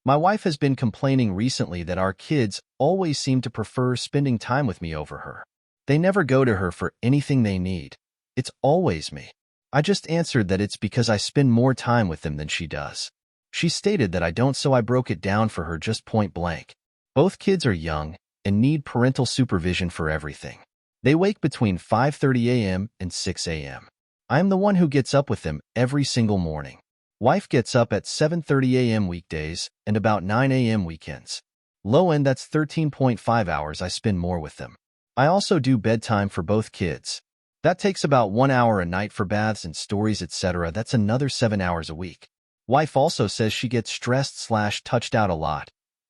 My wife has been complaining recently that our kids always seem to prefer spending time with me over her. They never go to her for anything they need. It's always me. I just answered that it's because I spend more time with them than she does. She stated that I don't, so I broke it down for her just point blank. Both kids are young and need parental supervision for everything. They wake between 5:30 a.m. and 6 a.m. I am the one who gets up with them every single morning. Wife gets up at 7:30 a.m. weekdays and about 9 a.m. weekends. Low end, that's 13.5 hours I spend more with them. I also do bedtime for both kids. That takes about 1 hour a night for baths and stories, etc. That's another 7 hours a week. Wife also says she gets stressed/touched out a lot.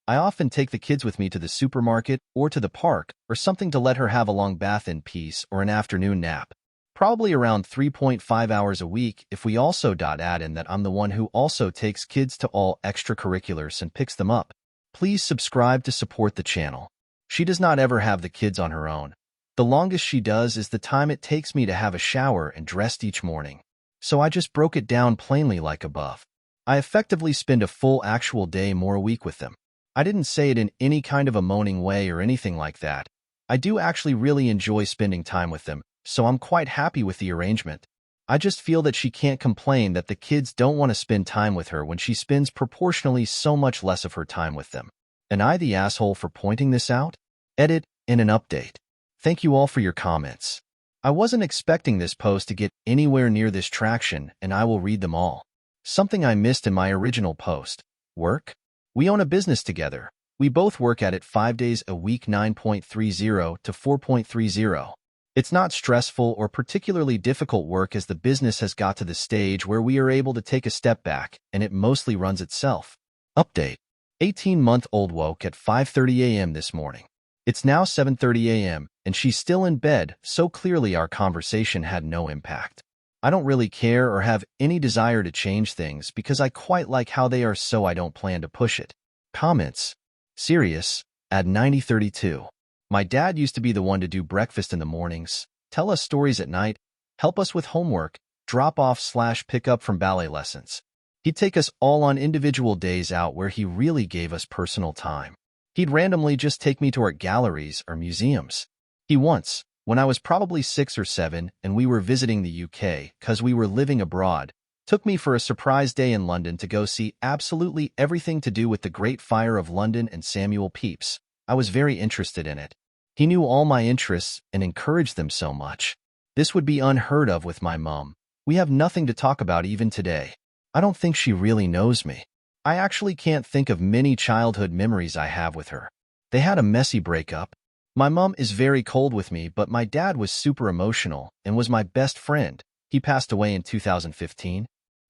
I often take the kids with me to the supermarket or to the park or something to let her have a long bath in peace or an afternoon nap. Probably around 3.5 hours a week if we also add in that I'm the one who also takes kids to all extracurriculars and picks them up. Please subscribe to support the channel. She does not ever have the kids on her own. The longest she does is the time it takes me to have a shower and dressed each morning. So I just broke it down plainly like above. I effectively spend a full actual day more a week with them. I didn't say it in any kind of a moaning way or anything like that. I do actually really enjoy spending time with them, so I'm quite happy with the arrangement. I just feel that she can't complain that the kids don't want to spend time with her when she spends proportionally so much less of her time with them. Am I the asshole for pointing this out? Edit in an update. Thank you all for your comments. I wasn't expecting this post to get anywhere near this traction, and I will read them all. Something I missed in my original post. Work? We own a business together. We both work at it 5 days a week, 9.30 to 4.30. It's not stressful or particularly difficult work, as the business has got to the stage where we are able to take a step back and it mostly runs itself. Update. 18-month-old woke at 5:30 a.m. this morning. It's now 7:30 a.m. and she's still in bed, so clearly our conversation had no impact. I don't really care or have any desire to change things because I quite like how they are, so I don't plan to push it. Comments. Serious. Add 9032. My dad used to be the one to do breakfast in the mornings, tell us stories at night, help us with homework, drop off/pick up from ballet lessons. He'd take us all on individual days out where he really gave us personal time. He'd randomly just take me to art galleries or museums. He once, when I was probably 6 or 7 and we were visiting the UK because we were living abroad, took me for a surprise day in London to go see absolutely everything to do with the Great Fire of London and Samuel Pepys. I was very interested in it. He knew all my interests and encouraged them so much. This would be unheard of with my mom. We have nothing to talk about even today. I don't think she really knows me. I actually can't think of many childhood memories I have with her. They had a messy breakup. My mom is very cold with me, but my dad was super emotional and was my best friend. He passed away in 2015.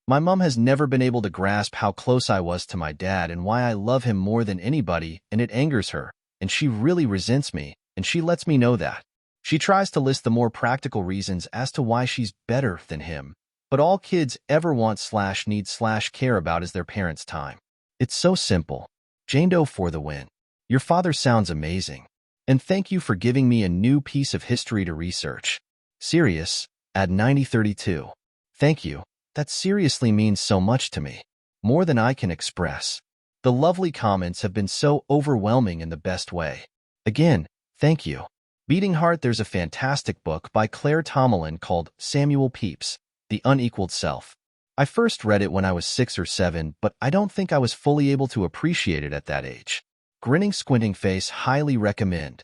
My mom has never been able to grasp how close I was to my dad and why I love him more than anybody, and it angers her, and she really resents me, and she lets me know that. She tries to list the more practical reasons as to why she's better than him, but all kids ever want/need/care about is their parents' time. It's so simple. Jane Doe for the win. Your father sounds amazing. And thank you for giving me a new piece of history to research. Serious. Add 9032. Thank you. That seriously means so much to me. More than I can express. The lovely comments have been so overwhelming in the best way. Again, thank you. Beating Heart. There's a fantastic book by Claire Tomalin called Samuel Pepys, The Unequaled Self. I first read it when I was 6 or 7, but I don't think I was fully able to appreciate it at that age. Grinning Squinting Face. Highly recommend.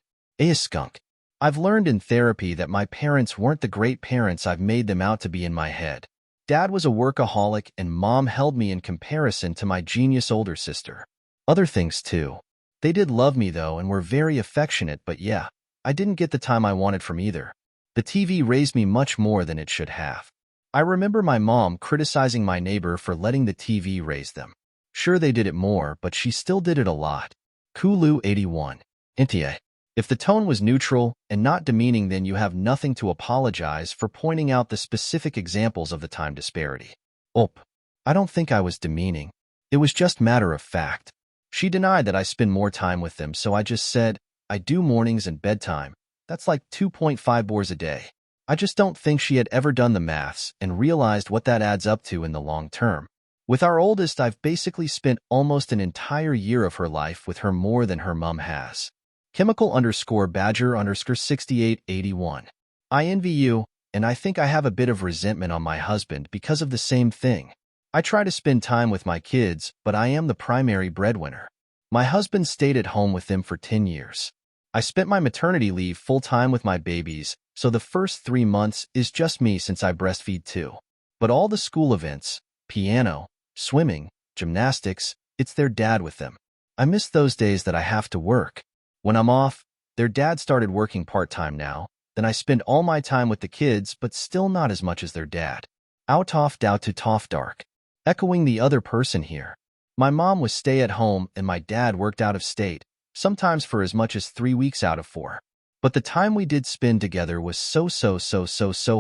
Skunk. I've learned in therapy that my parents weren't the great parents I've made them out to be in my head. Dad was a workaholic and mom held me in comparison to my genius older sister. Other things too. They did love me though and were very affectionate, but yeah, I didn't get the time I wanted from either. The TV raised me much more than it should have. I remember my mom criticizing my neighbor for letting the TV raise them. Sure, they did it more, but she still did it a lot. Kulu 81. AITA. If the tone was neutral and not demeaning, then you have nothing to apologize for pointing out the specific examples of the time disparity. I don't think I was demeaning. It was just matter of fact. She denied that I spend more time with them, so I just said, I do mornings and bedtime. That's like 2.5 hours a day. I just don't think she had ever done the maths and realized what that adds up to in the long term. With our oldest, I've basically spent almost an entire year of her life with her more than her mom has. Chemical_Badger_6881. I envy you, and I think I have a bit of resentment on my husband because of the same thing. I try to spend time with my kids, but I am the primary breadwinner. My husband stayed at home with them for 10 years. I spent my maternity leave full-time with my babies, so the first 3 months is just me since I breastfeed too. But all the school events, piano, swimming, gymnastics, it's their dad with them. I miss those days that I have to work. When I'm off, their dad started working part-time now, then I spend all my time with the kids, but still not as much as their dad. Out-off dow to toff dark. Echoing the other person here. My mom was stay-at-home and my dad worked out of state, sometimes for as much as 3 weeks out of 4. But the time we did spend together was so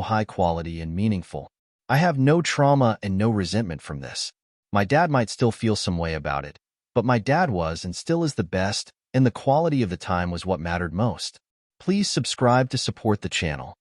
high quality and meaningful. I have no trauma and no resentment from this. My dad might still feel some way about it, but my dad was and still is the best, and the quality of the time was what mattered most. Please subscribe to support the channel.